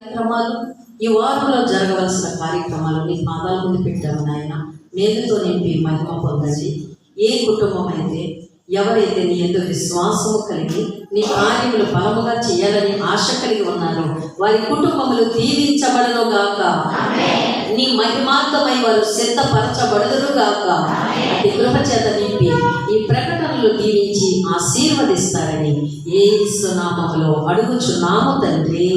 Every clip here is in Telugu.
కార్యక్రమాలు ఈ వారంలో జరగవలసిన కార్యక్రమాలు నీ పాదాల ముందు పెట్టాము నాయన. మేలుతో నింపి మహిమ పొందండి. ఏ కుటుంబం అయితే ఎవరైతే నీ యందు విశ్వాసము కలిగి నీ కార్యములు బలముగా చేయాలని ఆశ కలిగి ఉన్నారో వారి కుటుంబములు దీవించబడను గాక. నీ మహిమార్థమై వారు సిద్ధపరచబడదురు గాక. అతి కృప చేత నింపి ఈ ప్రకటనలు దీవించి ఆశీర్వదిస్తారని యేసు నామములో అడుగుచున్నాము తండ్రి.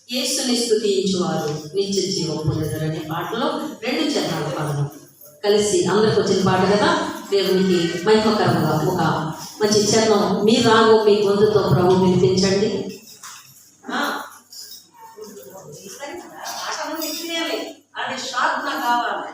యేసుని స్తుతించువారు నిత్య జీవం పొందుతారనే పాటలో 2 చరణాలు పాడడం కలిసి అందరికి వచ్చిన పాట కదా. దేవునికి మహిమకరంగా ఒక మంచి చరణం మీ రాగు మీ గొంతుతో ప్రభు వినిపించండి. షార్ప్ నా కావాలి.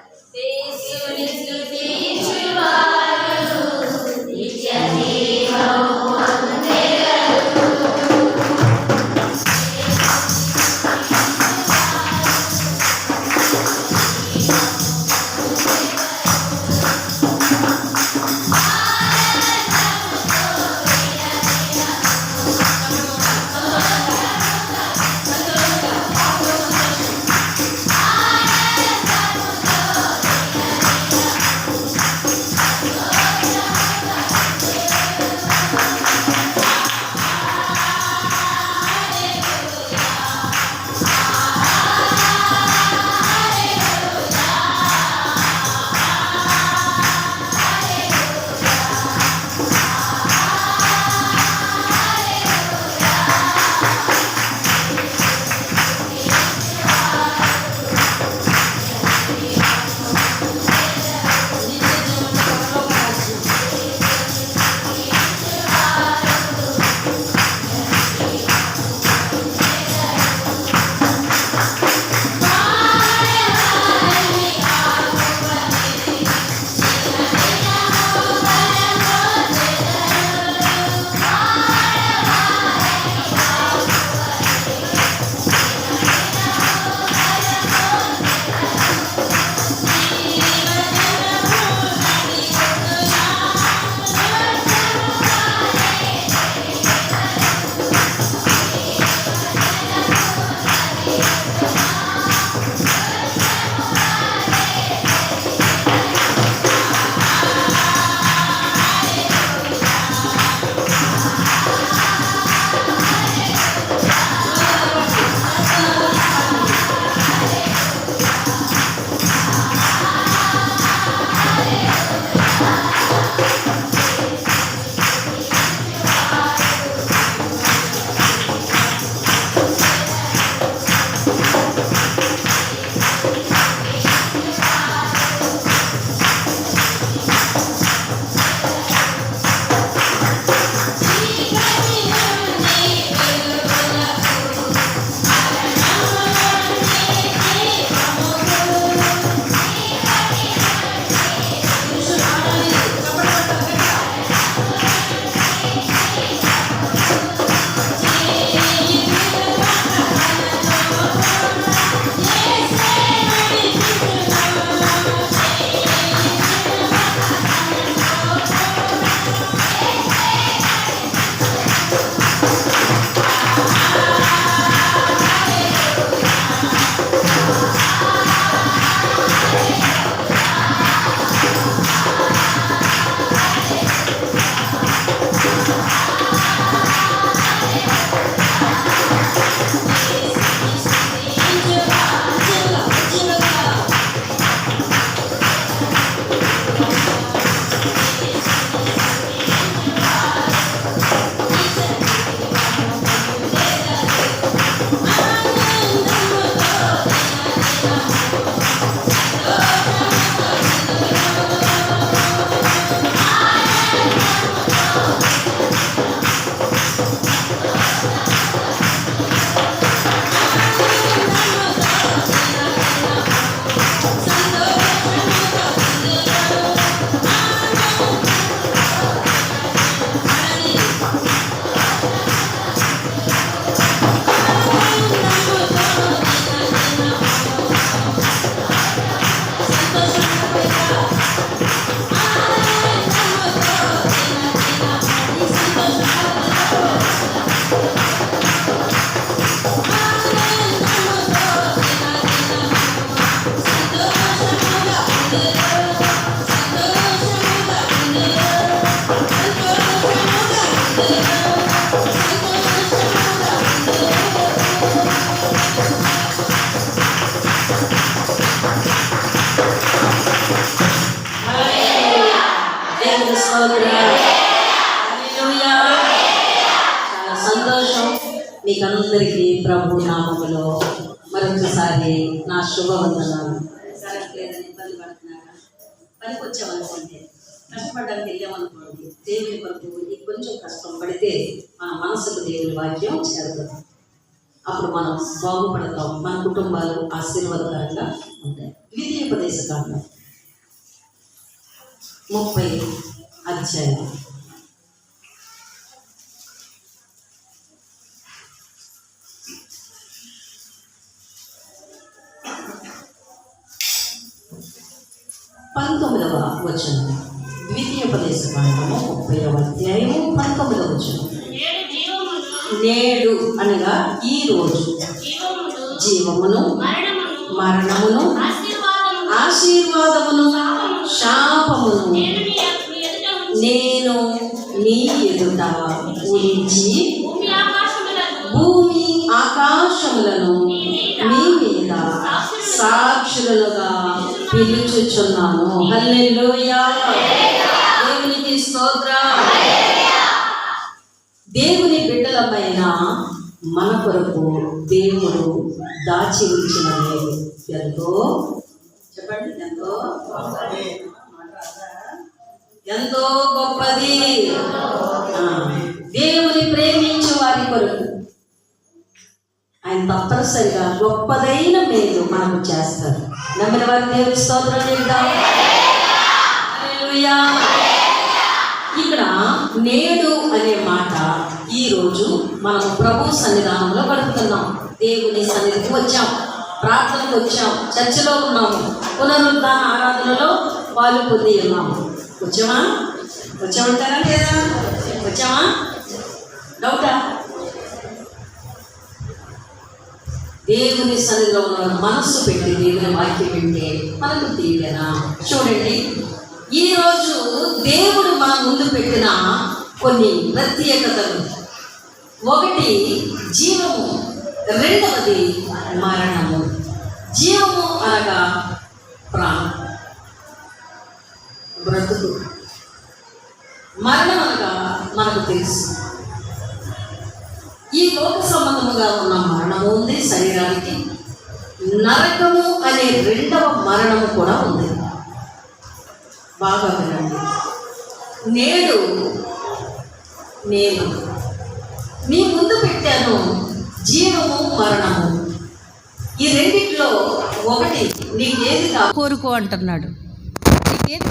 మీకందరికీ ప్రభు నామములో మరొకసారి నా శుభవందనాలు. కరెక్ట్ లేదని ఇబ్బంది పడుతున్నారా? పనికి వచ్చామనుకోండి, కష్టపడడానికి వెళ్ళామనుకోండి, దేవుని కొరకు ఈ కొంచెం కష్టం పడితే మన మనసుకు దేవుని వాక్యం చేరుతుంది. అప్పుడు మనం బాగుపడతాం, మన కుటుంబాలు ఆశీర్వాదకరంగా ఉంటాయి. ద్వితీయోపదేశకాండం 30 అధ్యాయం. పంతొమ్మిదవ వచనం. ద్వితీయోపదేశకాండము 30వ అధ్యాయము 19వ వచనం. నేడు అనగా ఈ రోజు జీవమును మరణమును ఆశీర్వాదమును శాపమును నేను నీ ఎదుట ఉంచి భూమి ఆకాశములను మీ మీద సాక్షులుగా పిలుచుచున్నాను. హల్లెలూయా. దేవునికి స్తోత్రం. దేవుని బిడ్డలమైన మన కొరకు దేవుడు దాచి ఉంచిన లేదు ఎంతో, చెప్పండి, ఎంతో గొప్పది. దేవుని ప్రేమించే వారి కొరకు ఆయన తప్పనిసరిగా గొప్పదైన మేలు మనకు చేస్తారు. నమ్మిన వారి దేవుని స్తోత్రం చేద్దాం. హల్లెలూయా. ఇక్కడ నేడు అనే మాట ఈరోజు మనం ప్రభు సన్నిధానంలో గడుపుతున్నాం. దేవుని సన్నిధికి వచ్చాం, ప్రార్థనకు వచ్చాం, చర్చలో ఉన్నాము, పునరుద్ధాన ఆరాధనలో పాలు పొంది ఉన్నాము. వచ్చామంటారా లేదా? వచ్చామా? డౌటా? దేవుని సన్నిధిలో ఉన్న మనస్సు పెట్టి దేవుని వాక్యం వింటే మనకు దీవెన. చూడండి, ఈరోజు దేవుడు మన ముందు పెట్టిన కొన్ని ప్రత్యేకతలు. ఒకటి జీవము, రెండవది మరణము. జీవము అనగా ప్రాణం, బ్రతుకు. మరణం అనగా మనకు తెలుసు, ఈ లోక సంబంధముగా ఉన్న మరణము ఉంది శరీరానికి. నరకము అనే రెండవ మరణము కూడా ఉంది. బాగా వినండి. నేడు నేను మీ ముందు పెట్టాను జీవము మరణము. ఈ రెండిట్లో ఒకటి నీకేది కోరుకో అంటున్నాడు. నీకేది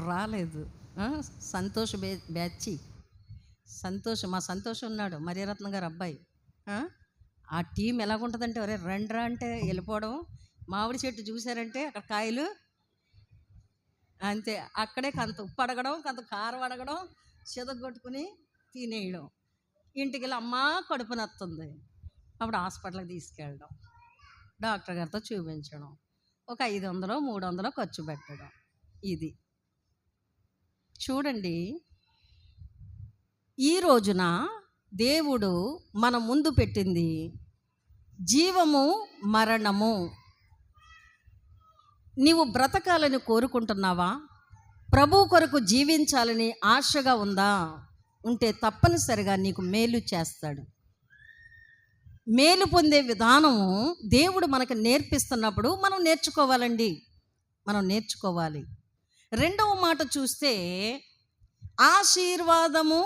రాలేదు? సంతోష్ బ్యాచి మా సంతోషం ఉన్నాడు, మరియరత్న గారు అబ్బాయి. ఆ టీం ఎలాగుంటుందంటే, ఒరే రండ్రా అంటే వెళ్ళిపోవడం, మామిడి చెట్టు చూసారంటే అక్కడ కాయలు అంతే, అక్కడే కొంత ఉప్పు అడగడం, కొంత కారం అడగడం, చెదగొట్టుకుని తినేయడం. ఇంటికి వెళ్ళి అమ్మ కడుపు నొస్తుంది, అప్పుడు హాస్పిటల్కి తీసుకెళ్ళడం, డాక్టర్ గారితో చూపించడం, ఒక 500 300 ఖర్చు పెట్టడం. ఇది చూడండి, ఈ రోజున దేవుడు మన ముందు పెట్టింది జీవము, మరణము. నీవు బ్రతకాలని కోరుకుంటున్నావా? ప్రభు కొరకు జీవించాలని ఆశగా ఉందా? ఉంటే తప్పనిసరిగా నీకు మేలు చేస్తాడు. మేలు పొందే విధానము దేవుడు మనకు నేర్పిస్తున్నప్పుడు మనం నేర్చుకోవాలండి, మనం నేర్చుకోవాలి. రెండవ మాట చూస్తే ఆశీర్వాదము,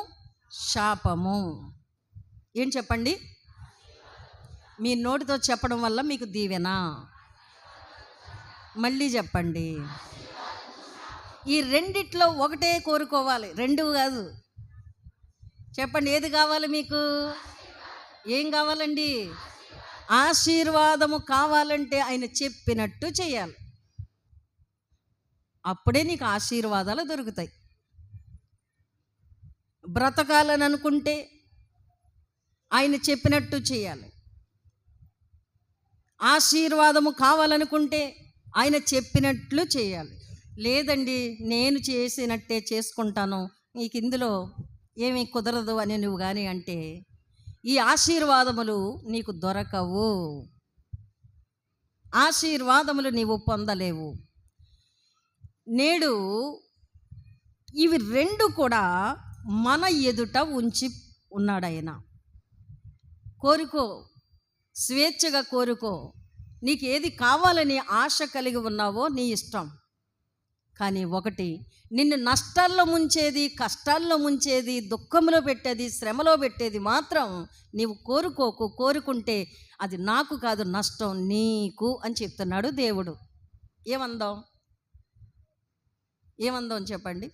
శాపము. ఏం చెప్పండి? మీ నోటితో చెప్పడం వల్ల మీకు దీవెన. మళ్ళీ చెప్పండి. ఈ రెండిట్లో ఒకటే కోరుకోవాలి, రెండు కాదు. చెప్పండి, ఏది కావాలి మీకు? ఏం కావాలండి? ఆశీర్వాదము కావాలంటే ఆయన చెప్పినట్టు చేయాలి. అప్పుడే నీకు ఆశీర్వాదాలు దొరుకుతాయి. బ్రతకాలని అనుకుంటే ఆయన చెప్పినట్టు చేయాలి. ఆశీర్వాదము కావాలనుకుంటే ఆయన చెప్పినట్లు చేయాలి. లేదండి, నేను చేసినట్టే చేసుకుంటాను, నీకు ఇందులో ఏమీ కుదరదు అని నువ్వు కానీ అంటే ఈ ఆశీర్వాదములు నీకు దొరకవు. ఆశీర్వాదములు నీవు పొందలేవు. నేడు ఇవి రెండు కూడా మన ఎదుట ఉంచి ఉన్నాడు ఆయన. కోరుకో, స్వేచ్ఛగా కోరుకో. నీకు ఏది కావాలని ఆశ కలిగి ఉన్నావో నీ ఇష్టం. కానీ ఒకటి, నిన్ను నష్టాల్లో ముంచేది, కష్టాల్లో ముంచేది, దుఃఖంలో పెట్టేది, శ్రమలో పెట్టేది మాత్రం నీవు కోరుకోకు. కోరుకుంటే అది నాకు కాదు, నష్టం నీకు అని చెప్తున్నాడు దేవుడు. ఏమందాం? ఏమందాం చెప్పండి?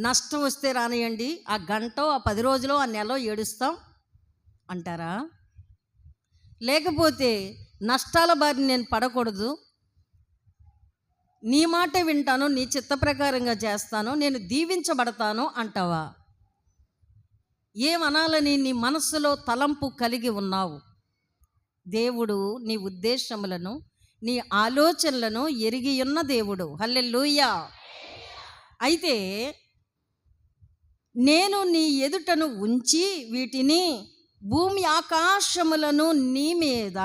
నష్టం వస్తే రానియండి, ఆ గంటో, ఆ 10 రోజులో, ఆ నెలలో ఏడుస్తాం అంటారా? లేకపోతే నష్టాల బారిన నేను పడకూడదు, నీ మాటే వింటాను, నీ చిత్త ప్రకారంగా చేస్తాను, నేను దీవించబడతాను అంటావా? ఏమనాలని నీ మనస్సులో తలంపు కలిగి ఉన్నావు? దేవుడు నీ ఉద్దేశములను, నీ ఆలోచనలను ఎరిగి ఉన్న దేవుడు. హల్లెలూయా. అయితే నేను నీ ఎదుటను ఉంచి వీటిని, భూమి ఆకాశములను నీ మీద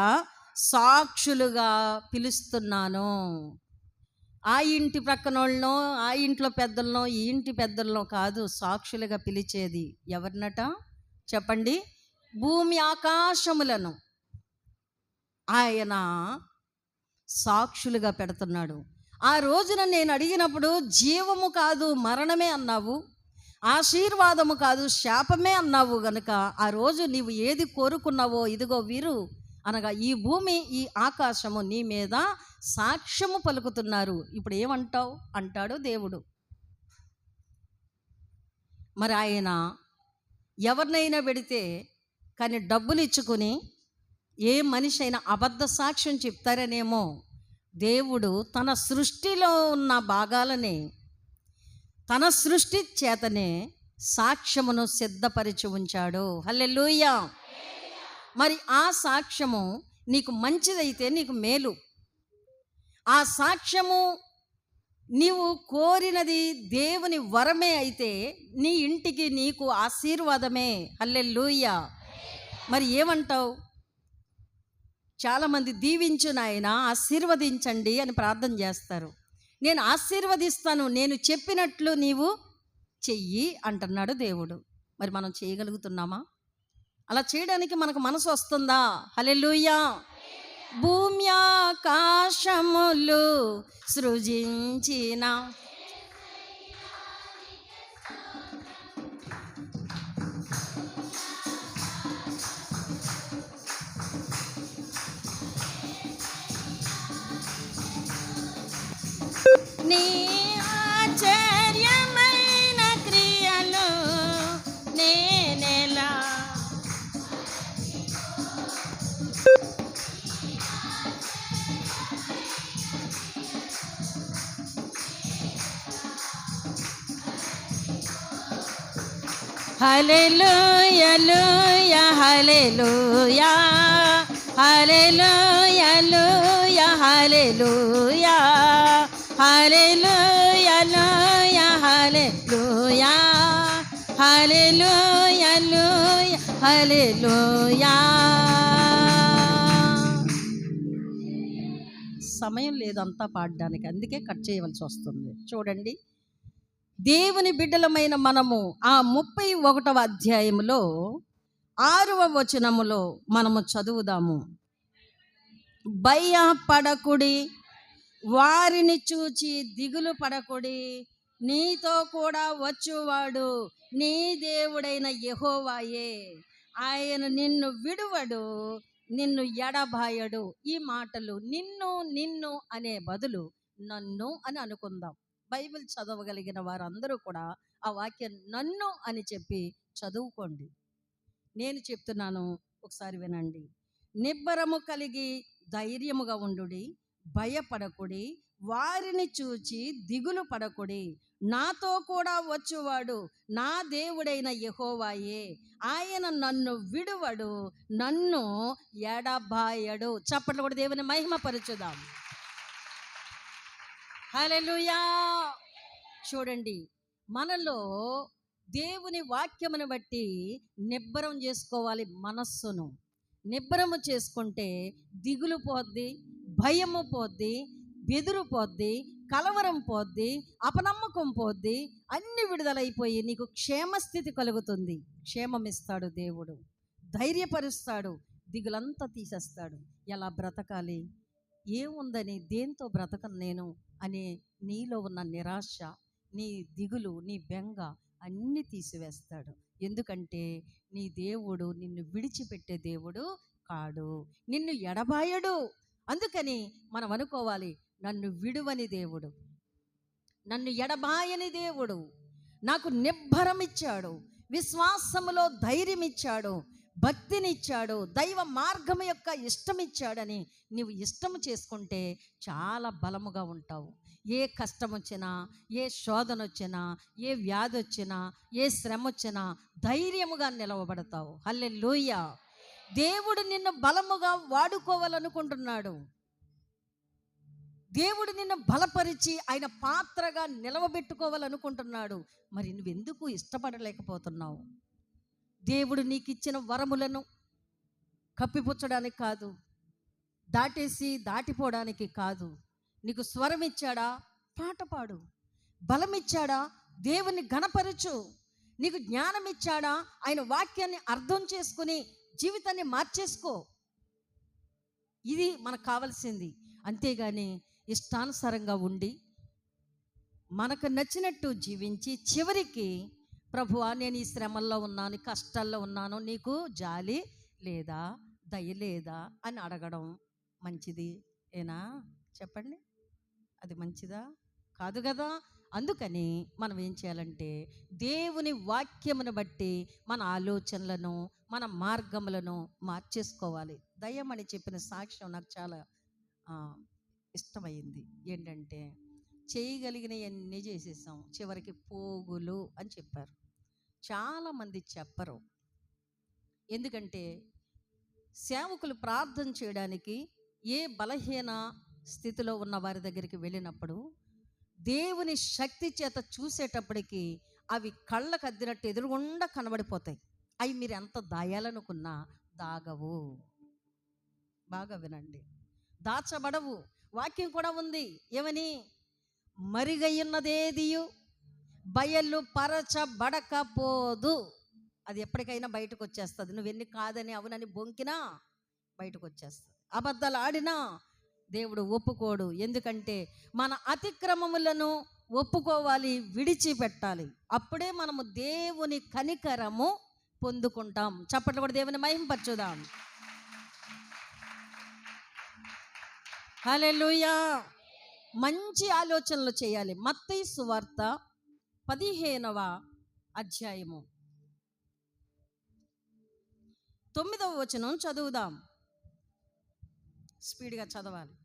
సాక్షులుగా పిలుస్తున్నాను. ఆ ఇంటి ప్రక్కనోళ్ళనో, ఆ ఇంట్లో పెద్దలనో, ఈ ఇంటి పెద్దలనో కాదు సాక్షులుగా పిలిచేది. ఎవరినట చెప్పండి? భూమి ఆకాశములను ఆయన సాక్షులుగా పెడుతున్నాడు. ఆ రోజున నేను అడిగినప్పుడు జీవము కాదు మరణమే అన్నావు, ఆశీర్వాదము కాదు శాపమే అన్నావు గనుక ఆ రోజు నీవు ఏది కోరుకున్నావో ఇదిగో వీరు అనగా ఈ భూమి, ఈ ఆకాశము నీ మీద సాక్ష్యము పలుకుతున్నారు. ఇప్పుడు ఏమంటావు అంటాడు దేవుడు. మరి ఆయన ఎవరినైనా పెడితే కానీ డబ్బులు ఇచ్చుకుని ఏ మనిషి అయినా అబద్ధ సాక్ష్యం చెప్తారనేమో, దేవుడు తన సృష్టిలో ఉన్న భాగాలనే, తన సృష్టి చేతనే సాక్ష్యమును సిద్ధపరిచి ఉంచాడు. హల్లెలూయా. మరి ఆ సాక్ష్యము నీకు మంచిదైతే నీకు మేలు. ఆ సాక్ష్యము నీవు కోరినది దేవుని వరమే అయితే నీ ఇంటికి నీకు ఆశీర్వాదమే. హల్లెలూయా. మరి ఏమంటావు? చాలామంది దీవించు నాయనా, ఆశీర్వదించండి అని ప్రార్థన చేస్తారు. నేను ఆశీర్వదిస్తాను, నేను చెప్పినట్లు నీవు చెయ్యి అంటున్నాడు దేవుడు. మరి మనం చేయగలుగుతున్నామా? అలా చేయడానికి మనకు మనసు వస్తుందా? హల్లెలూయా. భూమి ఆకాశములు సృజించిన నీ ఆశ్చర్యమైన క్రియలు నేనెలా హల్లెలూయా లూయా హల్లెలూయా హల్లెలూయా లూయా హల్లెలూయా హల్లెలూయా లూయా హల్లెలూయా హల్లెలూయా లూయా హల్లెలూయా. సమయం లేదంతా పాడడానికి, అందుకే కట్ చేయవలసి వస్తుంది. చూడండి, దేవుని బిడ్డలమైన మనము ఆ 31వ అధ్యాయములో 6వ వచనములో మనము చదువుదాము. భయపడకుడి, వారిని చూచి దిగులు పడకుడి, నీతో కూడా వచ్చువాడు నీ దేవుడైన యెహోవాయే, ఆయన నిన్ను విడువడు, నిన్ను ఎడబాయడు. ఈ మాటలు నిన్ను నిన్ను అనే బదులు నన్ను అని అనుకుందాం. బైబిల్ చదవగలిగిన వారందరూ కూడా ఆ వాక్యం నన్ను అని చెప్పి చదువుకోండి. నేను చెప్తున్నాను, ఒకసారి వినండి. నిబ్బరము కలిగి ధైర్యముగా ఉండుడి, భయపడకుడి, వారిని చూచి దిగులు పడకుడి, నాతో కూడా వచ్చువాడు నా దేవుడైన యెహోవాయే, ఆయన నన్ను విడువడు, నన్ను ఎడబాయడు. చప్పట్లు కూడా దేవుని మహిమపరచుదాం. హల్లెలూయా. చూడండి, మనలో దేవుని వాక్యమును బట్టి నిబ్బరం చేసుకోవాలి. మనస్సును నిబ్బరము చేసుకుంటే దిగులు పోద్ది, భయము పోద్ది, బెదురు పోద్ది, కలవరం పోద్ది, అపనమ్మకం పోద్ది, అన్ని విడుదలైపోయి నీకు క్షేమస్థితి కలుగుతుంది. క్షేమమిస్తాడు దేవుడు, ధైర్యపరుస్తాడు, దిగులంతా తీసేస్తాడు. ఎలా బ్రతకాలి, ఏముందని, దేంతో బ్రతకను నేను అనే నీలో ఉన్న నిరాశ, నీ దిగులు, నీ బెంగ అన్నీ తీసివేస్తాడు. ఎందుకంటే నీ దేవుడు నిన్ను విడిచిపెట్టే దేవుడు కాడు, నిన్ను ఎడబాయడు. అందుకని మనం అనుకోవాలి, నన్ను విడువని దేవుడు, నన్ను ఎడబాయని దేవుడు, నాకు నిబ్బరం ఇచ్చాడు, విశ్వాసములో ధైర్యం ఇచ్చాడు, భక్తినిచ్చాడు, దైవ మార్గం యొక్క ఇష్టం ఇచ్చాడని నీవు ఇష్టం చేసుకుంటే చాలా బలముగా ఉంటావు. ఏ కష్టం వచ్చినా, ఏ శోధన వచ్చినా, ఏ వ్యాధి వచ్చినా, ఏ శ్రమ వచ్చినా ధైర్యముగా నిలవబడతావు. హల్లెలూయా. దేవుడు నిన్ను బలముగా వాడుకోవాలనుకుంటున్నాడు. దేవుడు నిన్ను బలపరిచి ఆయన పాత్రగా నిలవబెట్టుకోవాలనుకుంటున్నాడు. మరి నువ్వెందుకు ఇష్టపడలేకపోతున్నావు? దేవుడు నీకు ఇచ్చిన వరములను కప్పిపుచ్చడానికి కాదు, దాటిపోవడానికి కాదు. నీకు స్వరం ఇచ్చాడా, పాట పాడు. బలం ఇచ్చాడా, దేవుని ఘనపరచు. నీకు జ్ఞానం ఇచ్చాడా, ఆయన వాక్యాన్ని అర్థం చేసుకుని జీవితాన్ని మార్చేసుకో. ఇది మనకు కావాల్సింది. అంతేగాని ఇష్టానుసారంగా ఉండి మనకు నచ్చినట్టు జీవించి చివరికి ప్రభువా నేను ఈ శ్రమల్లో ఉన్నాను, కష్టాల్లో ఉన్నాను, నీకు జాలి లేదా, దయ లేదా అని అడగడం మంచిది ఏనా? చెప్పండి, అది మంచిదా? కాదు కదా. అందుకని మనం ఏం చేయాలంటే దేవుని వాక్యమును బట్టి మన ఆలోచనలను, మన మార్గములను మార్చేసుకోవాలి. దయ్యమని చెప్పిన సాక్ష్యం నాకు చాలా ఇష్టమైంది. ఏంటంటే, చేయగలిగినవన్నీ చేసేసాం, చివరికి పోగులు అని చెప్పారు. చాలామంది చెప్పరు. ఎందుకంటే సేవకులు ప్రార్థన చేయడానికి ఏ బలహీన స్థితిలో ఉన్న వారి దగ్గరికి వెళ్ళినప్పుడు దేవుని శక్తి చేత చూసేటప్పటికి అవి కళ్ళకు అద్దినట్టు ఎదురుగుండా కనబడిపోతాయి. అవి మీరు ఎంత దాయాలనుకున్నా దాగవు. బాగా వినండి, దాచబడవు. వాక్యం కూడా ఉంది, ఏమని? మరిగయున్నదేదియు బయలు పరచబడకపోదు. అది ఎప్పటికైనా బయటకు వచ్చేస్తుంది. నువ్వెన్ని కాదని అవునని బొంకినా బయటకు వచ్చేస్తుంది. అబద్ధాలు ఆడినా దేవుడు ఒప్పుకోడు. ఎందుకంటే మన అతిక్రమములను ఒప్పుకోవాలి, విడిచిపెట్టాలి. అప్పుడే మనము దేవుని కనికరము పొందుకుంటాం. చప్పట్లు కూడా దేవుని మహింపరచుదాం. హల్లెలూయా. మంచి ఆలోచనలు చేయాలి. మత్తయి సువార్త 15వ అధ్యాయము 9వ వచనం చదువుదాం. స్పీడ్గా చదవాలి.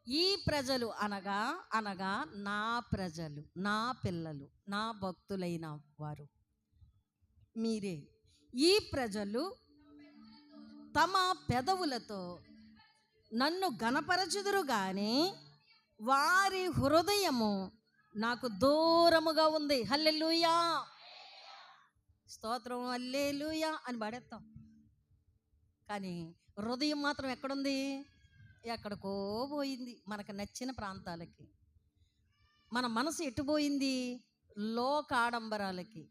ఈ ప్రజలు అనగా నా ప్రజలు, నా పిల్లలు, నా భక్తులైన వారు మీరే. ఈ ప్రజలు తమ పెదవులతో నన్ను ఘనపరచుదురు గాని వారి హృదయము నాకు దూరముగా ఉంది. హల్లెలూయా. స్తోత్రం హల్లెలూయా అని పాడేస్తాం. కానీ హృదయం మాత్రం ఎక్కడుంది? ఎక్కడికో పోయింది, మనకు నచ్చిన ప్రాంతాలకి. మన మనసు ఎటుపోయింది? లోక ఆడంబరాలకి,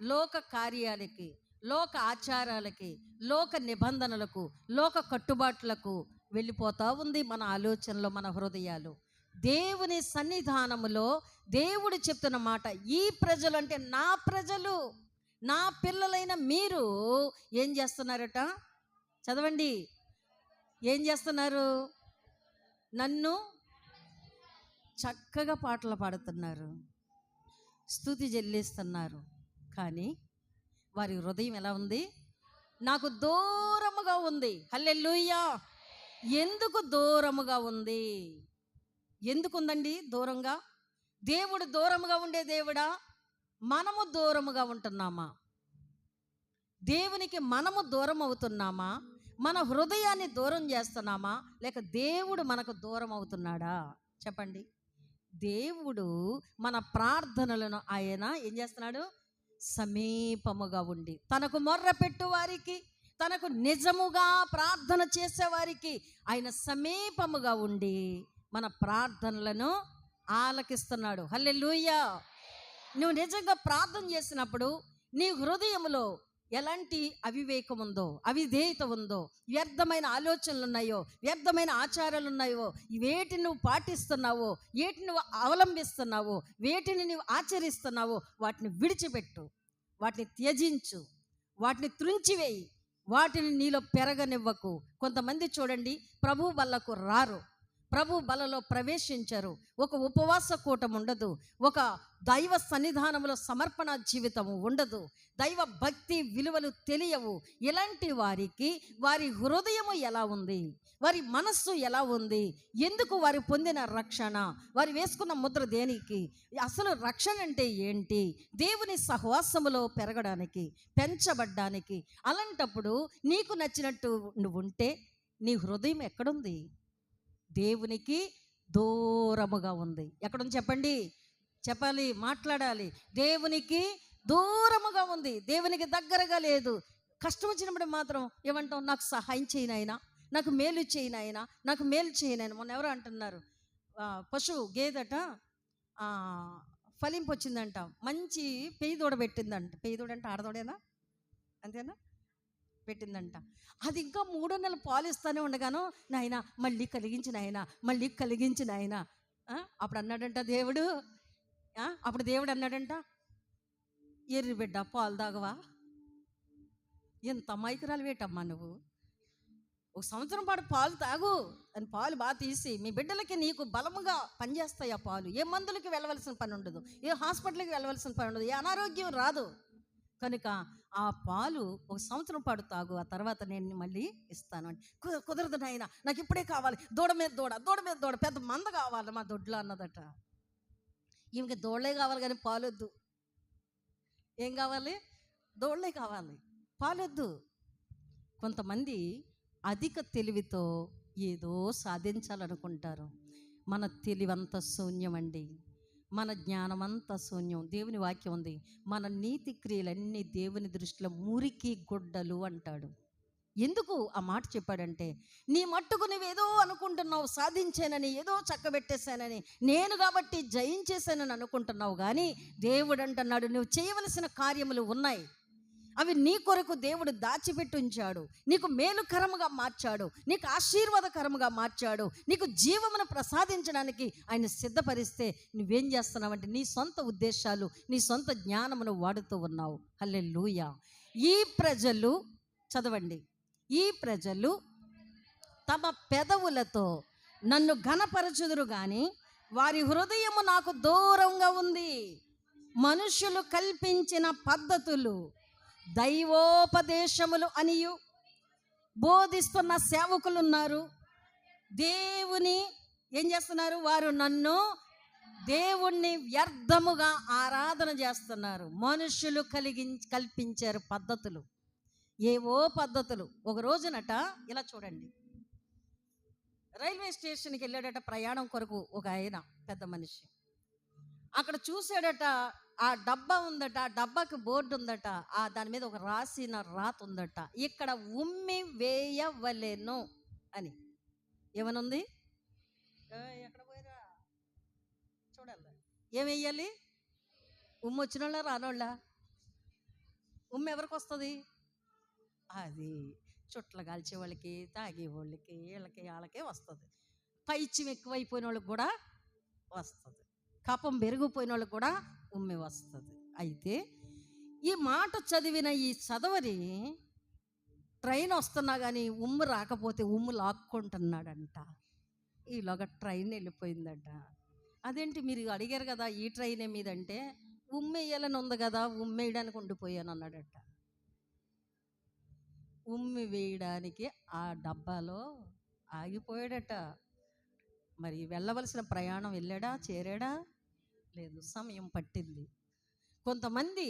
లోక కార్యాలకి, లోక ఆచారాలకి, లోక నిబంధనలకు, లోక కట్టుబాట్లకు వెళ్ళిపోతూ ఉంది మన ఆలోచనలో, మన హృదయాలు. దేవుని సన్నిధానములో దేవుడు చెప్తున్న మాట, ఈ ప్రజలు అంటే నా ప్రజలు, నా పిల్లలైన మీరు ఏం చేస్తున్నారట? చదవండి. ఏం చేస్తున్నారు? నన్ను చక్కగా పాటలు పాడుతున్నారు, స్తుతి చెల్లిస్తున్నారు. కానీ వారి హృదయం ఎలా ఉంది? నాకు దూరముగా ఉంది. హల్లెలూయా. ఎందుకు దూరముగా ఉంది? ఎందుకుందండి దూరంగా? దేవుడు దూరముగా ఉండే దేవుడా? మనము దూరముగా ఉంటున్నామా? దేవునికి మనము దూరం అవుతున్నామా? మన హృదయాన్ని దూరం చేస్తున్నామా? లేక దేవుడు మనకు దూరం అవుతున్నాడా? చెప్పండి. దేవుడు మన ప్రార్థనలను ఆయన ఏం చేస్తున్నాడు? సమీపముగా ఉండి తనకు మొర్ర పెట్టు వారికి, తనకు నిజముగా ప్రార్థన చేసేవారికి ఆయన సమీపముగా ఉండి మన ప్రార్థనలను ఆలకిస్తున్నాడు. హల్లెలూయా. నువ్వు నిజంగా ప్రార్థన చేసినప్పుడు నీ హృదయంలో ఎలాంటి అవివేకం ఉందో, అవిధేయత ఉందో, వ్యర్థమైన ఆలోచనలు ఉన్నాయో, వ్యర్థమైన ఆచారాలు ఉన్నాయో, వేటిని నువ్వు పాటిస్తున్నావో, వేటిని నువ్వు అవలంబిస్తున్నావో, వేటిని నువ్వు ఆచరిస్తున్నావో వాటిని విడిచిపెట్టు, వాటిని త్యజించు, వాటిని త్రుంచివేయి, వాటిని నీలో పెరగనివ్వకు. కొంతమంది చూడండి, ప్రభు బల్లకు రారు, ప్రభు బలలో ప్రవేశించరు, ఒక ఉపవాస కూటం ఉండదు, ఒక దైవ సన్నిధానంలో సమర్పణ జీవితం ఉండదు, దైవ భక్తి విలువలు తెలియవు. ఇలాంటి వారికి వారి హృదయము ఎలా ఉంది, వారి మనస్సు ఎలా ఉంది, ఎందుకు వారు పొందిన రక్షణ, వారు వేసుకున్న ముద్ర దేనికి, అసలు రక్షణ అంటే ఏంటి, దేవుని సహవాసములో పెరగడానికి, పెంచబడ్డానికి. అలాంటప్పుడు నీకు నచ్చినట్టు నువ్వు ఉంటే నీ హృదయం ఎక్కడుంది? దేవునికి దూరముగా ఉంది. ఎక్కడుంది చెప్పండి? చెప్పాలి, మాట్లాడాలి. దేవునికి దూరముగా ఉంది, దేవునికి దగ్గరగా లేదు. కష్టం వచ్చినప్పుడు మాత్రం ఏమంటాం? నాకు సహాయం చేయనాయనా, నాకు మేలు చేయనాయనా, నాకు మేలు చేయనాయన. మొన్న ఎవరో అంటున్నారు, పశువు గేదట ఫలింపు వచ్చిందంట, మంచి పెయ్యి దూడ పెట్టిందంట. పెయ్యి దూడ అంటే ఆడదోడేనా? అంతేనా? పెట్టిందంట. అది ఇంకా 3 నెలలు పాలు ఇస్తానే ఉండగాను, నాయన మళ్ళీ కలిగించిన ఆయన, మళ్ళీ కలిగించిన ఆయన. అప్పుడు అన్నాడంట దేవుడు, అన్నాడంట, ఎర్రి బిడ్డ పాలు తాగవా? ఎంత అమాయకురాలు వేటమ్మా నువ్వు, 1 సంవత్సరం పాటు పాలు తాగు అని పాలు బాగా తీసి మీ బిడ్డలకి నీకు బలముగా పనిచేస్తాయి ఆ పాలు. ఏ మందులకి వెళ్ళవలసిన పని ఉండదు, ఏ హాస్పిటల్కి వెళ్ళవలసిన పని ఉండదు, ఏ అనారోగ్యం రాదు. కనుక ఆ పాలు 1 సంవత్సరం పాటు తాగు, ఆ తర్వాత నేను మళ్ళీ ఇస్తాను అని. కుదరదు నాయన, నాకు ఇప్పుడే కావాలి, దూడ మీద దూడ, దూడ మీద దూడ, పెద్ద మంద కావాలి మా దొడ్లో అన్నదట. ఈమెకి దూడలే కావాలి కానీ పాలొద్దు. ఏం కావాలి? దూడలే కావాలి, పాలొద్దు. కొంతమంది అధిక తెలివితో ఏదో సాధించాలనుకుంటారు. మన తెలివంతా శూన్యం అండి, మన జ్ఞానమంతా శూన్యం. దేవుని వాక్యం ఉంది, మన నీతి క్రియలన్నీ దేవుని దృష్టిలో మురికి గుడ్డలు అంటాడు. ఎందుకు ఆ మాట చెప్పాడంటే, నీ మట్టుకు నువ్వేదో అనుకుంటున్నావు, సాధించానని, ఏదో చక్కబెట్టేశానని, నేను కాబట్టి జయించేశానని అనుకుంటున్నావు. కానీ దేవుడు అంటున్నాడు, నువ్వు చేయవలసిన కార్యములు ఉన్నాయి, అవి నీ కొరకు దేవుడు దాచిపెట్టి ఉంచాడు, నీకు మేలుకరముగా మార్చాడు, నీకు ఆశీర్వాదకరముగా మార్చాడు, నీకు జీవమును ప్రసాదించడానికి ఆయన సిద్ధపరిస్తే నువ్వేం చేస్తున్నావంటే నీ సొంత ఉద్దేశాలు, నీ సొంత జ్ఞానమును వాడుతూ ఉన్నావు. హల్లెలూయా. ఈ ప్రజలు, చదవండి, ఈ ప్రజలు తమ పెదవులతో నన్ను ఘనపరచుదురు కానీ వారి హృదయము నాకు దూరంగా ఉంది. మనుషులు కల్పించిన పద్ధతులు, దైవోపదేశములు అనియు బోధిస్తున్న సేవకులు ఉన్నారు. దేవుని ఏం చేస్తున్నారు? వారు నన్ను, దేవుణ్ణి వ్యర్థముగా ఆరాధన చేస్తున్నారు. మనుషులు కల్పించారు పద్ధతులు, ఏవో పద్ధతులు. ఒక రోజునట ఇలా చూడండి, రైల్వే స్టేషన్కి వెళ్ళాడట ప్రయాణం కొరకు ఒక ఆయన, పెద్ద మనిషి. అక్కడ చూసాడట, ఆ డబ్బా ఉందట, ఆ డబ్బాకి బోర్డు ఉందట, దాని మీద ఒక రాసిన రాత ఉందట, ఇక్కడ ఉమ్మి వేయవలెను అని. ఏమనుంది? ఎక్కడ పోయిరా చూడాలి. ఏం వేయాలి? ఉమ్ము వచ్చిన వాళ్ళ రానోళ్ళ? ఉమ్ము ఎవరికి వస్తుంది? అది చుట్టలు కాల్చే వాళ్ళకి, తాగే వాళ్ళకి, వాళ్ళకే వస్తుంది. పైచ్యం ఎక్కువైపోయిన వాళ్ళకి కూడా వస్తుంది. కపం పెరిగిపోయిన వాళ్ళకి కూడా ఉమ్మి వస్తుంది. అయితే ఈ మాట చదివిన ఈ చదవరి ట్రైన్ వస్తున్నా కానీ ఉమ్ము రాకపోతే ఉమ్ము లాక్కుంటున్నాడంట. ఈలోగా ట్రైన్ వెళ్ళిపోయిందట. అదేంటి మీరు అడిగారు కదా ఈ ట్రైనే మీదంటే, ఉమ్మేయాలని ఉంది కదా, ఉమ్మేయడానికి ఉండిపోయాను అన్నాడట. ఉమ్మి వేయడానికి ఆ డబ్బాలో ఆగిపోయాడట. మరి వెళ్ళవలసిన ప్రయాణం వెళ్ళాడా, చేరాడా? లేదు, సమయం పట్టింది. కొంతమంది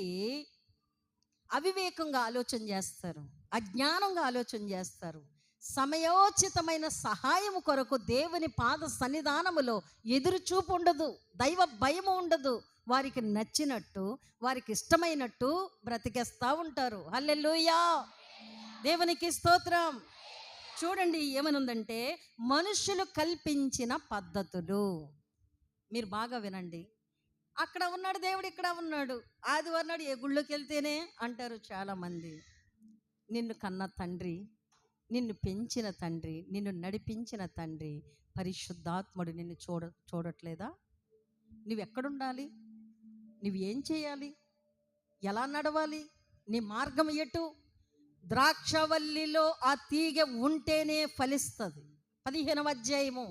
అవివేకంగా ఆలోచన చేస్తారు, అజ్ఞానంగా ఆలోచన చేస్తారు. సమయోచితమైన సహాయం కొరకు దేవుని పాద సన్నిధానములో ఎదురు చూపు ఉండదు, దైవ భయం ఉండదు. వారికి నచ్చినట్టు, వారికి ఇష్టమైనట్టు బ్రతికేస్తూ ఉంటారు. హల్లెలూయా, దేవునికి స్తోత్రం. చూడండి ఏమనుందంటే, మనుషులు కల్పించిన పద్ధతులు. మీరు బాగా వినండి. అక్కడ ఉన్నాడు దేవుడు, ఇక్కడ ఉన్నాడు. ఆదివారం నాడు ఏ గుళ్ళోకి వెళ్తేనే అంటారు చాలామంది, నిన్ను కన్న తండ్రి, నిన్ను పెంచిన తండ్రి, నిన్ను నడిపించిన తండ్రి పరిశుద్ధాత్ముడు నిన్ను చూడట్లేదా? నువ్వెక్కడుండాలి? నువ్వు ఏం చేయాలి? ఎలా నడవాలి? నీ మార్గం ఎటు? ద్రాక్షవల్లిలో ఆ తీగ ఉంటేనే ఫలిస్తుంది. 15వ అధ్యాయము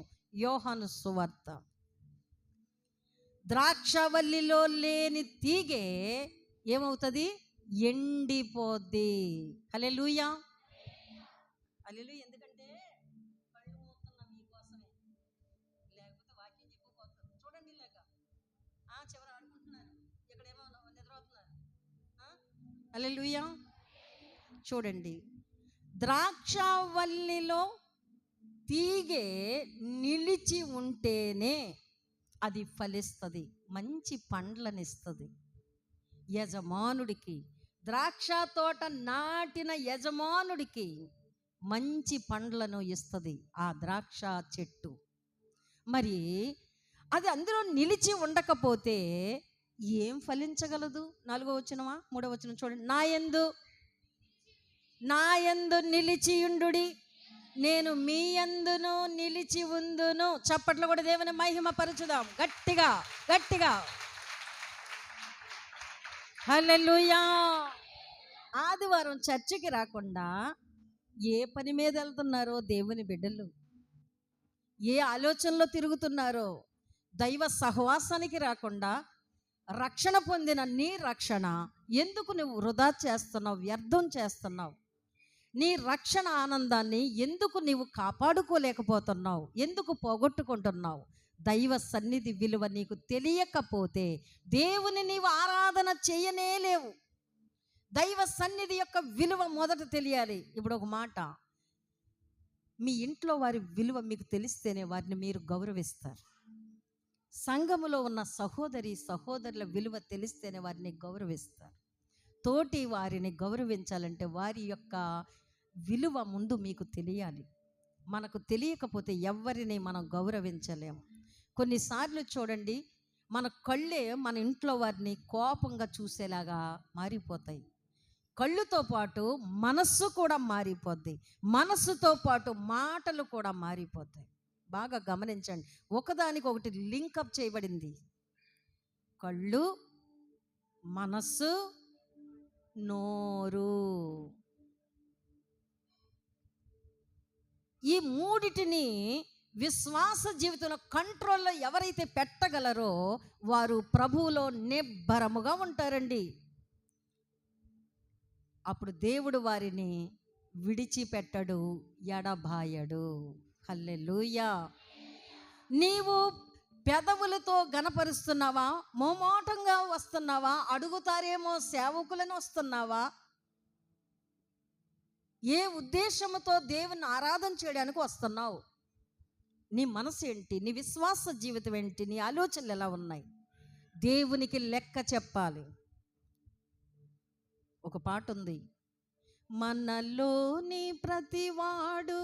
యోహాను సువార్త. ద్రాక్షవల్లిలో లేని తీగే ఏమవుతుంది? ఎండిపోద్ది. హల్లెలూయా, హల్లెలూయా. ఎందుకంటే కళ్ళు మూస్తున్నా మీకోసమే, లేకపోతే వాక్యం చెప్పుకోవచ్చు. చూడండి, లేక చివర అనుకుంటున్నారు, ఇక్కడేమో నిద్రపోతున్నారు. హల్లెలూయా. చూడండి, ద్రాక్షవల్లిలో తీగే నిలిచి ఉంటేనే అది ఫలిస్తుంది, మంచి పండ్లనిస్తుంది. యజమానుడికి, ద్రాక్ష తోట నాటిన యజమానుడికి మంచి పండ్లను ఇస్తుంది ఆ ద్రాక్ష చెట్టు. మరి అది అందులో నిలిచి ఉండకపోతే ఏం ఫలించగలదు? 4వ వచనమా 3వ వచనం చూడండి. నా యందు నిలిచియుండుడి, నేను మీ యందును నిలిచి ఉందును. చప్పట్లు కూడా దేవుని మహిమ పరచుదాం గట్టిగా గట్టిగా. హల్లెలూయా. ఆదివారం చర్చికి రాకుండా ఏ పని మీద వెళ్తున్నారో దేవుని బిడ్డలు, ఏ ఆలోచనలో తిరుగుతున్నారో, దైవ సహవాసానికి రాకుండా రక్షణ పొందిన నీ రక్షణ ఎందుకు నువ్వు వృధా చేస్తున్నావు, వ్యర్థం చేస్తున్నావు? నీ రక్షణ ఆనందాన్ని ఎందుకు నీవు కాపాడుకోలేకపోతున్నావు? ఎందుకు పోగొట్టుకుంటున్నావు? దైవ సన్నిధి విలువ నీకు తెలియకపోతే దేవుని నీవు ఆరాధన చేయనేలేవు. దైవ సన్నిధి యొక్క విలువ మొదట తెలియాలి. ఇప్పుడు ఒక మాట, మీ ఇంట్లో వారి విలువ మీకు తెలిస్తేనే వారిని మీరు గౌరవిస్తారు. సంఘములో ఉన్న సహోదరుల విలువ తెలిస్తేనే వారిని గౌరవిస్తారు. తోటి వారిని గౌరవించాలంటే వారి యొక్క విలువ ముందు మీకు తెలియాలి. మనకు తెలియకపోతే ఎవరిని మనం గౌరవించలేము. కొన్నిసార్లు చూడండి, మన కళ్ళే మన ఇంట్లో వారిని కోపంగా చూసేలాగా మారిపోతాయి. కళ్ళుతో పాటు మనస్సు కూడా మారిపోద్ది, మనస్సుతో పాటు మాటలు కూడా మారిపోతాయి. బాగా గమనించండి, ఒకదానికొకటి లింకప్ చేయబడింది. కళ్ళు, మనస్సు, నోరు. ఈ మూడిటిని విశ్వాస జీవితంలో కంట్రోల్లో ఎవరైతే పెట్టగలరో వారు ప్రభువులో నిబ్బరముగా ఉంటారండి. అప్పుడు దేవుడు వారిని విడిచిపెట్టడు, ఎడబాయడు. హల్లెలూయా. నీవు పెదవులతో గనపరుస్తున్నావా? మోమాటంగా వస్తున్నావా? అడుగుతారేమో సేవకులను వస్తున్నావా? ఏ ఉద్దేశంతో దేవుని ఆరాధన చేయడానికి వస్తున్నావు? నీ మనసు ఏంటి? నీ విశ్వాస జీవితం ఏంటి? నీ ఆలోచనలు ఎలా ఉన్నాయి? దేవునికి లెక్క చెప్పాలి. ఒక పాట ఉంది, మనలోని ప్రతివాడు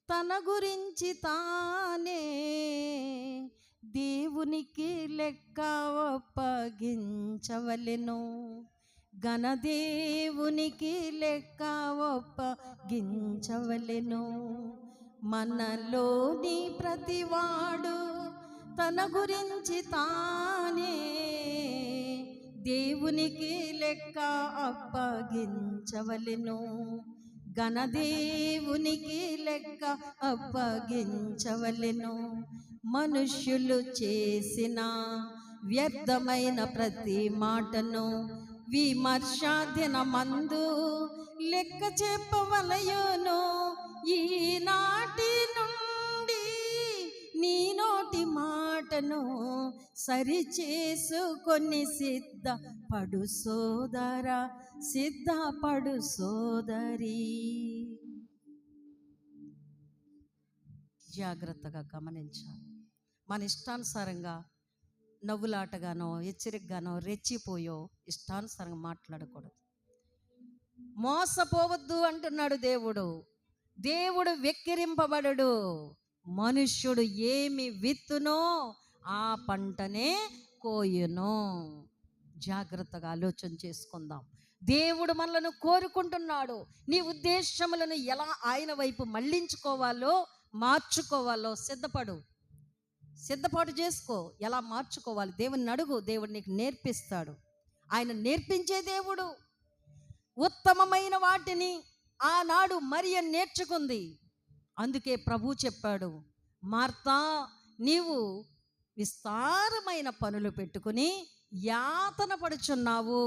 తన గురించి తానే దేవునికి లెక్క ఒప్పగించవలెను, ఘనదేవునికి లెక్క ఒప్పగించవలెను. మనలోని ప్రతివాడు తన గురించి తానే దేవునికి లెక్క అప్పగించవలెను, ఘనదేవునికి లెక్క అప్పగించవలెను. మనుష్యులు చేసిన వ్యర్థమైన ప్రతి మాటను విమర్శాదినమందు లెక్క చెప్పవలయును. ఈనాటి నుండి నీ నోటి మాటను సరిచేసుకొని సిద్ధపడు సోదరా, సిద్ధపడు సోదరి. జాగ్రత్తగా గమనించాలి. మన ఇష్టానుసారంగా నవ్వులాటగానో హెచ్చరికగానో రెచ్చిపోయో ఇష్టానుసారంగా మాట్లాడకూడదు. మోసపోవద్దు అంటున్నాడు దేవుడు. దేవుడు వెక్కిరింపబడడు. మనుష్యుడు ఏమి విత్తునో ఆ పంటనే కోయును. జాగ్రత్తగా ఆలోచన చేసుకుందాం. దేవుడు మనలను కోరుకుంటున్నాడు. నీ ఉద్దేశములను ఎలా ఆయన వైపు మళ్ళించుకోవాలో మార్చుకోవాలో సిద్ధపాటు చేసుకో. ఎలా మార్చుకోవాలి దేవుని అడుగు, దేవుడు నీకు నేర్పిస్తాడు. ఆయన నేర్పించే దేవుడు. ఉత్తమమైన వాటిని ఆనాడు మరియ నేర్చుకుంది. అందుకే ప్రభు చెప్పాడు, మార్తా నీవు విస్తారమైన పనులు పెట్టుకుని యాతన పడుచున్నావు.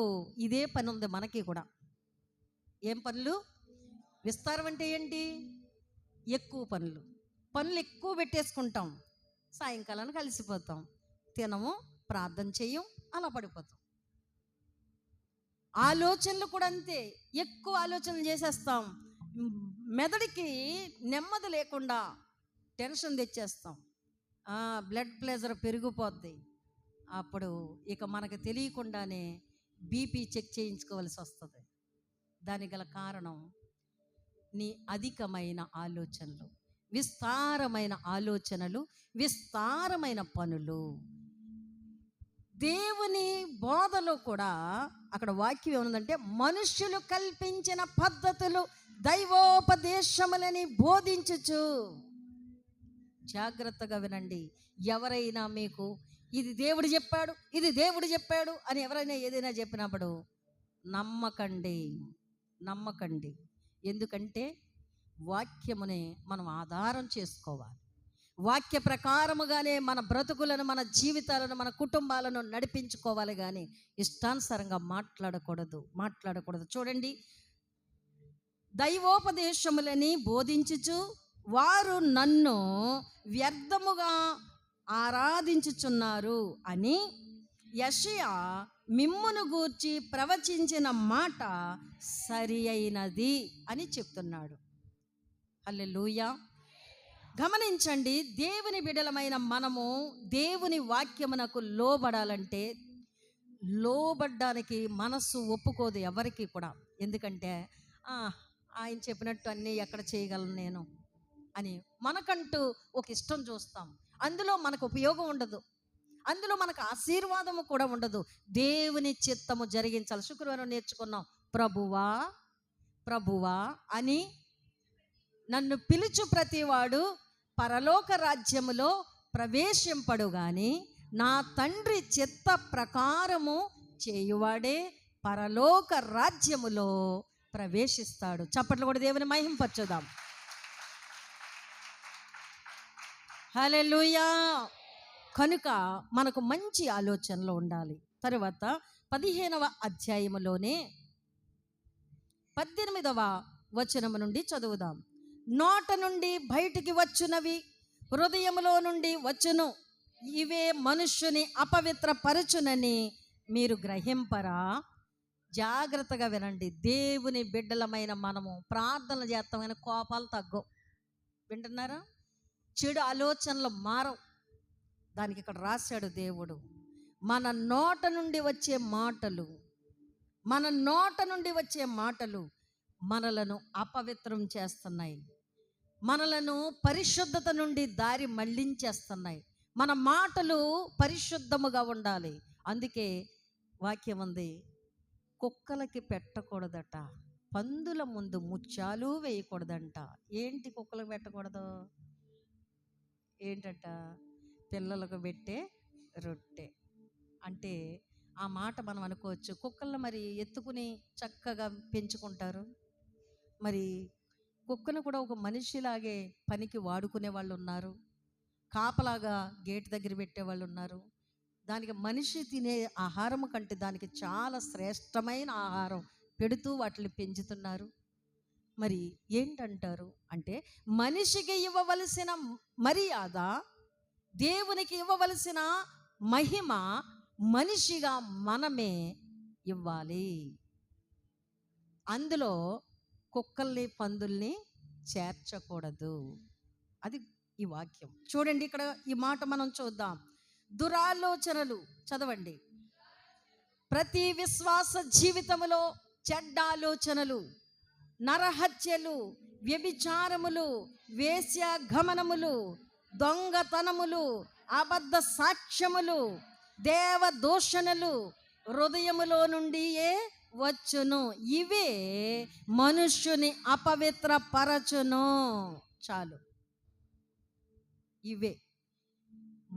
ఇదే పని ఉంది మనకి కూడా. ఏం పనులు? విస్తారం అంటే ఏంటి? ఎక్కువ పనులు ఎక్కువ పెట్టేసుకుంటాం. సాయంకాలానికి కలిసిపోతాం, తినము, ప్రార్థన చెయ్యం, అలా పడిపోతాం. ఆలోచనలు కూడా అంతే, ఎక్కువ ఆలోచనలు చేసేస్తాం. మెదడుకి నెమ్మది లేకుండా టెన్షన్ తెచ్చేస్తాం. బ్లడ్ ప్రెషర్ పెరిగిపోద్ది. అప్పుడు ఇక మనకు తెలియకుండానే బీపీ చెక్ చేయించుకోవాల్సి వస్తుంది. దానికి గల కారణం నీ అధికమైన ఆలోచనలు, విస్తారమైన ఆలోచనలు, విస్తారమైన పనులు. దేవుని బోధలో కూడా అక్కడ వాక్యం ఏముందంటే, మనుష్యులు కల్పించిన పద్ధతులు దైవోపదేశములని బోధించుచు. జాగ్రత్తగా వినండి. ఎవరైనా మీకు ఇది దేవుడు చెప్పాడు, ఇది దేవుడు చెప్పాడు అని ఎవరైనా ఏదైనా చెప్పినప్పుడు నమ్మకండి. ఎందుకంటే వాక్యమునే మనం ఆధారం చేసుకోవాలి. వాక్య ప్రకారముగానే మన బ్రతుకులను, మన జీవితాలను, మన కుటుంబాలను నడిపించుకోవాలి. కానీ ఇష్టానుసారంగా మాట్లాడకూడదు. చూడండి, దైవోపదేశములని బోధించుచు వారు నన్ను వ్యర్థముగా ఆరాధించుచున్నారు అని యెషయా మిమ్మును గూర్చి ప్రవచించిన మాట సరి అయినది అని చెప్తున్నాడు. హల్లెలూయా. గమనించండి, దేవుని బిడ్డలమైన మనము దేవుని వాక్యమునకు లోబడాలంటే లోబడ్డానికి మనస్సు ఒప్పుకోదు ఎవరికి కూడా. ఎందుకంటే ఆయన చెప్పినట్టు అన్నీ ఎక్కడ చేయగలను నేను అని మనకంటూ ఒక ఇష్టం చూస్తాం. అందులో మనకు ఉపయోగం ఉండదు, అందులో మనకు ఆశీర్వాదము కూడా ఉండదు. దేవుని చిత్తము జరిగించాలి. శుక్రవారం నేర్చుకున్నాం, ప్రభువా అని నన్ను పిలుచు ప్రతివాడు పరలోక రాజ్యములో ప్రవేశింపడు గాని నా తండ్రి చిత్త ప్రకారము చేయువాడే పరలోక రాజ్యములో ప్రవేశిస్తాడు. చప్పట్లు కూడా దేవుని మహింపరచుదాం. హల్లెలూయా. కనుక మనకు మంచి ఆలోచనలు ఉండాలి. తరువాత 15వ అధ్యాయములోనే 18వ వచనము నుండి చదువుదాం. నోట నుండి బయటికి వచ్చునవి హృదయములో నుండి వచ్చును, ఇవే మనుష్యుని అపవిత్రపరచునని మీరు గ్రహింపరా? జాగ్రత్తగా వినండి. దేవుని బిడ్డలమైన మనము ప్రార్థనలు చేస్తాం కానీ కోపాలు తగ్గవు. వింటున్నారా? చెడు ఆలోచనలు మారవు. దానికి ఇక్కడ రాశాడు దేవుడు, మన నోట నుండి వచ్చే మాటలు, మన నోట నుండి వచ్చే మాటలు మనలను అపవిత్రం చేస్తున్నాయి, మనలను పరిశుద్ధత నుండి దారి మళ్ళించేస్తున్నాయి. మన మాటలు పరిశుద్ధముగా ఉండాలి. అందుకే వాక్యం ఉంది, కుక్కలకి పెట్టకూడదట, పందుల ముందు ముత్యాలు వేయకూడదంట. ఏంటి కుక్కలకు పెట్టకూడదు? ఏంటట? పిల్లలకు పెట్టే రొట్టె. అంటే ఆ మాట మనం అనుకోవచ్చు, కుక్కలను మరి ఎత్తుకుని చక్కగా పెంచుకుంటారు, మరి కుక్కను కూడా ఒక మనిషిలాగే పనికి వాడుకునే వాళ్ళు ఉన్నారు, కాపలాగా గేట్ దగ్గర పెట్టేవాళ్ళు ఉన్నారు. దానికి మనిషి తినే ఆహారం కంటే దానికి చాలా శ్రేష్టమైన ఆహారం పెడుతూ వాటిని పెంచుతున్నారు. మరి ఏంటంటారు అంటే, మనిషికి ఇవ్వవలసిన మర్యాద, దేవునికి ఇవ్వవలసిన మహిమ మనిషిగా మనమే ఇవ్వాలి. అందులో కుక్కల్ని పందుల్ని చేర్చకూడదు. అది ఈ వాక్యం. చూడండి, ఇక్కడ ఈ మాట మనం చూద్దాం. దురాలోచనలు చదవండి. ప్రతి విశ్వాస జీవితంలో చెడ్డ ఆలోచనలు, నరహత్యలు, వ్యభిచారములు, వేశ్యాగమనములు, దొంగతనములు, అబద్ధ సాక్ష్యములు, దేవదూషణలు హృదయములో నుండియే వచ్చును. ఇవే మనుష్యుని అపవిత్రపరచును. చాలు, ఇవే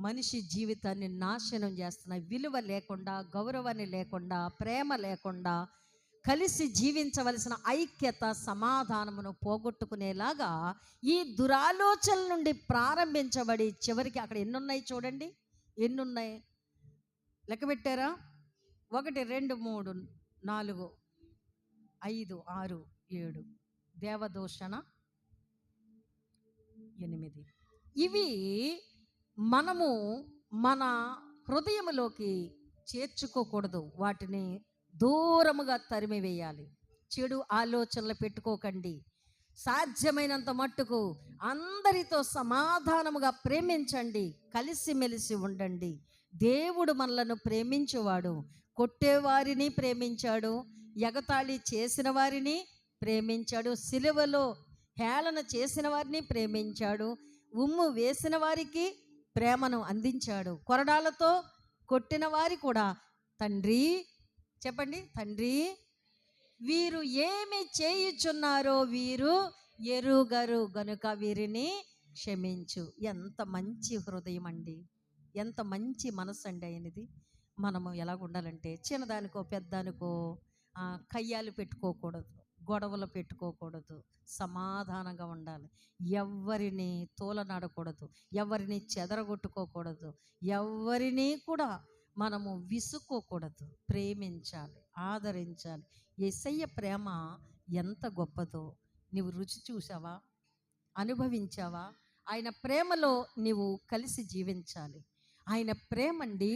మనిషి జీవితాన్ని నాశనం చేస్తున్నాయి. విలువ లేకుండా, గౌరవాన్ని లేకుండా, ప్రేమ లేకుండా, కలిసి జీవించవలసిన ఐక్యత, సమాధానమును పోగొట్టుకునేలాగా ఈ దురాలోచనల నుండి ప్రారంభించబడి చివరికి అక్కడ ఎన్నున్నాయి చూడండి. ఎన్నున్నాయి లెక్క పెట్టారా? 1 2 3 4 5 6 7, దేవదూషణ 8. ఇవి మనము మన హృదయములోకి చేర్చుకోకూడదు. వాటిని దూరముగా తరిమివేయాలి. చెడు ఆలోచనలు పెట్టుకోకండి. సాధ్యమైనంత మట్టుకు అందరితో సమాధానముగా ప్రేమించండి, కలిసిమెలిసి ఉండండి. దేవుడు మనలను ప్రేమించువాడు. కొట్టేవారిని ప్రేమించాడు, ఎగతాళి చేసిన వారిని ప్రేమించాడు, సిలువలో హేళన చేసిన వారిని ప్రేమించాడు, ఉమ్ము వేసిన వారికి ప్రేమను అందించాడు, కొరడాలతో కొట్టిన వారి కూడా తండ్రి, చెప్పండి, తండ్రి వీరు ఏమి చేయుచున్నారో వీరు ఎరుగరు గనుక వీరిని క్షమించు. ఎంత మంచి హృదయం అండి, ఎంత మంచి మనసు అండి ఆయనది. మనము ఎలాగ ఉండాలంటే, చిన్నదానికో పెద్దదానికో కయ్యాలు పెట్టుకోకూడదు, గొడవలు పెట్టుకోకూడదు, సమాధానంగా ఉండాలి. ఎవరిని తోలనాడకూడదు, ఎవరిని చెదరగొట్టుకోకూడదు, ఎవరిని కూడా మనము విసుక్కోకూడదు. ప్రేమించాలి, ఆదరించాలి. యేసయ్య ప్రేమ ఎంత గొప్పదో నీవు రుచి చూసావా? అనుభవించావా? ఆయన ప్రేమలో నీవు కలిసి జీవించాలి. ఆయన ప్రేమండి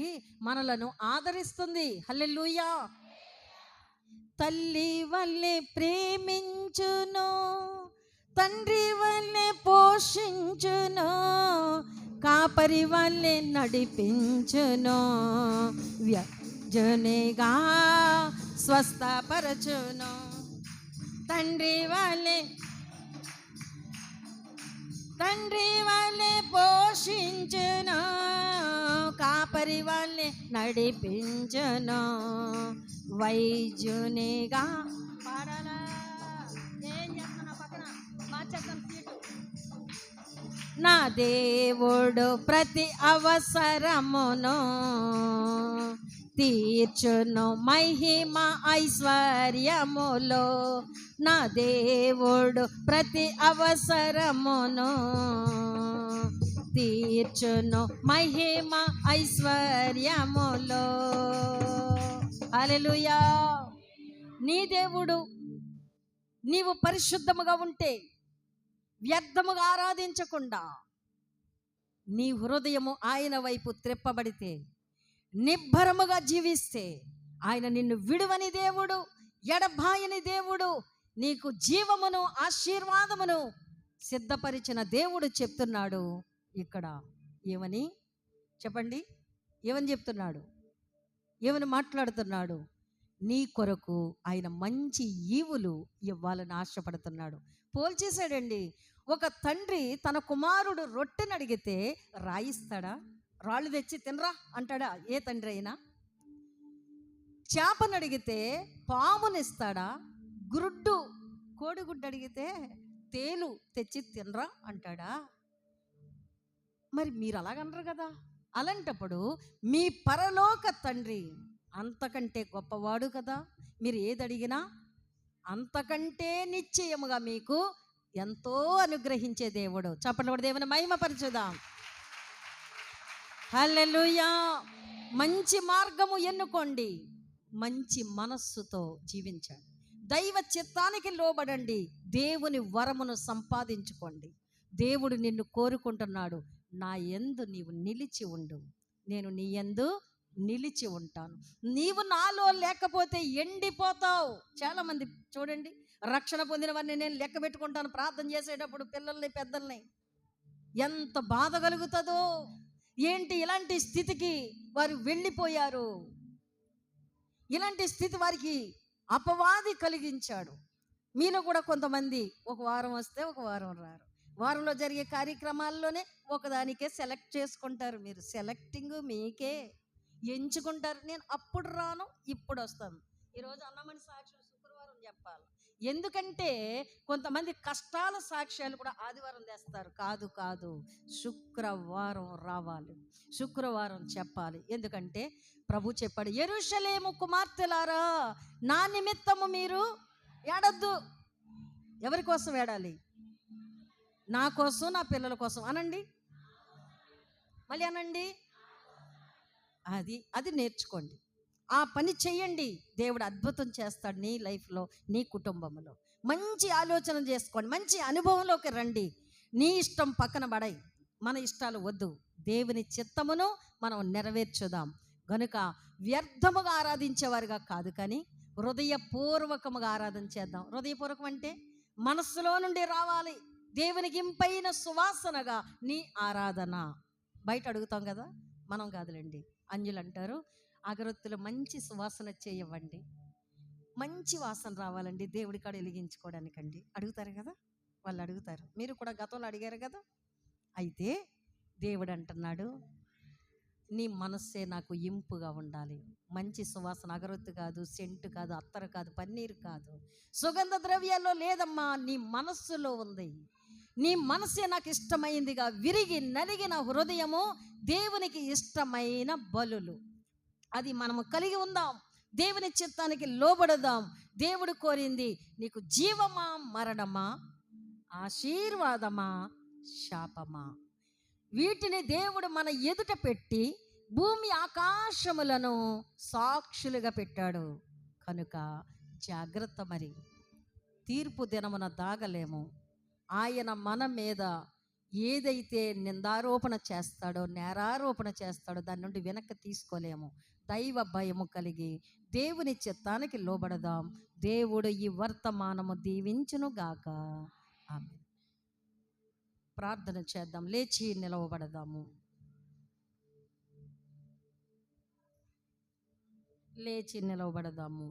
మనలను ఆదరిస్తుంది. హల్లెలూయా. తల్లి వల్లే ప్రేమించును, తండ్రి వల్లే పోషించును, కాపరి వల్లే నడిపించును, వ్యజనేగా స్వస్థపరచును. తండ్రి వల్లే పోషించును, కాపరి వల్లే నడిపించును, వైద్యునిగా పాడాలా? ఏం చేస్తున్నా పక్కన మార్చేద్దాం సీటు. నా దేవుడు ప్రతి అవసరమును తీర్చును మహిమ ఐశ్వర్యములో. నా దేవుడు ప్రతి అవసరమును తీర్చును మహిమ ఐశ్వర్యములో. హల్లెలూయా. నీ దేవుడు నీవు పరిశుద్ధముగా ఉంటే, వ్యర్థముగా ఆరాధించకుండా నీ హృదయము ఆయన వైపు త్రిప్పబడితే, నిబ్బరముగా జీవిస్తే, ఆయన నిన్ను విడువని దేవుడు, ఎడబాయని దేవుడు, నీకు జీవమును ఆశీర్వాదమును సిద్ధపరిచిన దేవుడు చెప్తున్నాడు ఇక్కడ. ఏమని చెప్పండి? ఏమని చెప్తున్నాడు? ఏమని మాట్లాడుతున్నాడు? నీ కొరకు ఆయన మంచి ఈవులు ఇవ్వాలని ఆశపడుతున్నాడు. పోల్చేశాడండి. ఒక తండ్రి తన కుమారుడు రొట్టెని అడిగితే రాయిస్తాడా? రాళ్ళు తెచ్చి తినరా అంటాడా ఏ తండ్రి అయినా? చేపను అడిగితే పామునిస్తాడా? గుడ్డు కోడిగుడ్డు అడిగితే తేలు తెచ్చి తినరా అంటాడా? మరి మీరు అలాగనరు కదా. అలాంటప్పుడు మీ పరలోక తండ్రి అంతకంటే గొప్పవాడు కదా. మీరు ఏది అడిగినా అంతకంటే నిశ్చయముగా మీకు ఎంతో అనుగ్రహించే దేవుడు. చప్పట్లు దేవుని మహిమపరచుదాం. హల్లెలూయా. మంచి మార్గము ఎన్నుకోండి, మంచి మనస్సుతో జీవించండి, దైవ చిత్తానికి లోబడండి, దేవుని వరమును సంపాదించుకోండి. దేవుడు నిన్ను కోరుకుంటున్నాడు, నా యందు నీవు నిలిచి ఉండు, నేను నీ యందు నిలిచి ఉంటాను. నీవు నాలో లేకపోతే ఎండిపోతావు. చాలామంది చూడండి, రక్షణ పొందిన వారిని నేను లెక్క పెట్టుకుంటాను ప్రార్థన చేసేటప్పుడు, పిల్లల్ని పెద్దల్ని. ఎంత బాధ కలుగుతుందో. ఏంటి ఇలాంటి స్థితికి వారు వెళ్ళిపోయారు? ఇలాంటి స్థితి వారికి అపవాది కలిగించాడు. మీలో కూడా కొంతమంది ఒక వారం వస్తే ఒక వారం రారు. వారంలో జరిగే కార్యక్రమాల్లోనే ఒకదానికే సెలెక్ట్ చేసుకుంటారు. మీరు సెలెక్టింగ్ మీకే ఎంచుకుంటారు. నేను అప్పుడు రాను, ఇప్పుడు వస్తాను. ఈరోజు అన్నమని సాక్ష్యం శుక్రవారం చెప్పాలి. ఎందుకంటే కొంతమంది కష్టాల సాక్ష్యాలు కూడా ఆదివారం తెస్తారు. కాదు, శుక్రవారం రావాలి, శుక్రవారం చెప్పాలి. ఎందుకంటే ప్రభు చెప్పాడు, యెరూషలేము కుమార్తెలారా, నా నిమిత్తము మీరు ఏడద్దు. ఎవరి కోసం ఏడాలి? నా కోసం, నా పిల్లల కోసం అనండి. మళ్ళీ అనండి. అది నేర్చుకోండి, ఆ పని చెయ్యండి. దేవుడు అద్భుతం చేస్తాడు నీ లైఫ్లో, నీ కుటుంబంలో. మంచి ఆలోచన చేసుకోండి, మంచి అనుభవంలోకి రండి. నీ ఇష్టం పక్కన పడాయి, మన ఇష్టాలు వద్దు. దేవుని చిత్తమును మనం నెరవేర్చుదాం. కనుక వ్యర్థముగా ఆరాధించేవారుగా కాదు, కానీ హృదయపూర్వకముగా ఆరాధన చేద్దాం. హృదయపూర్వకం అంటే మనస్సులో నుండి రావాలి. దేవునికి ఇంపైన సువాసనగా నీ ఆరాధన. బయట అడుగుతాం కదా, మనం కాదులేండి. అంజులు అంటారు, అగరొత్తులు మంచి సువాసన చేయవండి, మంచి వాసన రావాలండి దేవుడి కాడ వెలిగించుకోవడానికండి. అడుగుతారు కదా, వాళ్ళు అడుగుతారు. మీరు కూడా గతంలో అడిగారు కదా. అయితే దేవుడు అంటున్నాడు, నీ మనస్సే నాకు ఇంపుగా ఉండాలి. మంచి సువాసన, అగరొత్తు కాదు, సెంటు కాదు, అత్తరు కాదు, పన్నీరు కాదు, సుగంధ ద్రవ్యాల్లో లేదమ్మా, నీ మనస్సులో ఉంది. నీ మనసే నాకు ఇష్టమైందిగా విరిగి నలిగిన హృదయము దేవునికి ఇష్టమైన బలులు. అది మనము కలిగి ఉందాం. దేవుని చిత్తానికి లోబడదాం. దేవుడు కోరింది నీకు జీవమా మరణమా, ఆశీర్వాదమా శాపమా. వీటిని దేవుడు మన ఎదుట పెట్టి భూమి ఆకాశములను సాక్షులుగా పెట్టాడు. కనుక జాగ్రత్త. మరి తీర్పు దినమున దాగలేము. ఆయన మన మీద ఏదైతే నిందారోపణ చేస్తాడో, నేరారోపణ చేస్తాడో, దాని నుండి వెనక్కి తీసుకోలేము. దైవ భయము కలిగి దేవుని చిత్తానికి లోబడదాం. దేవుడు ఈ వర్తమానము దీవించునుగాక. ఆమేన్. ప్రార్థన చేద్దాం. లేచి నిలవబడదాము. లేచి నిలవబడదాము.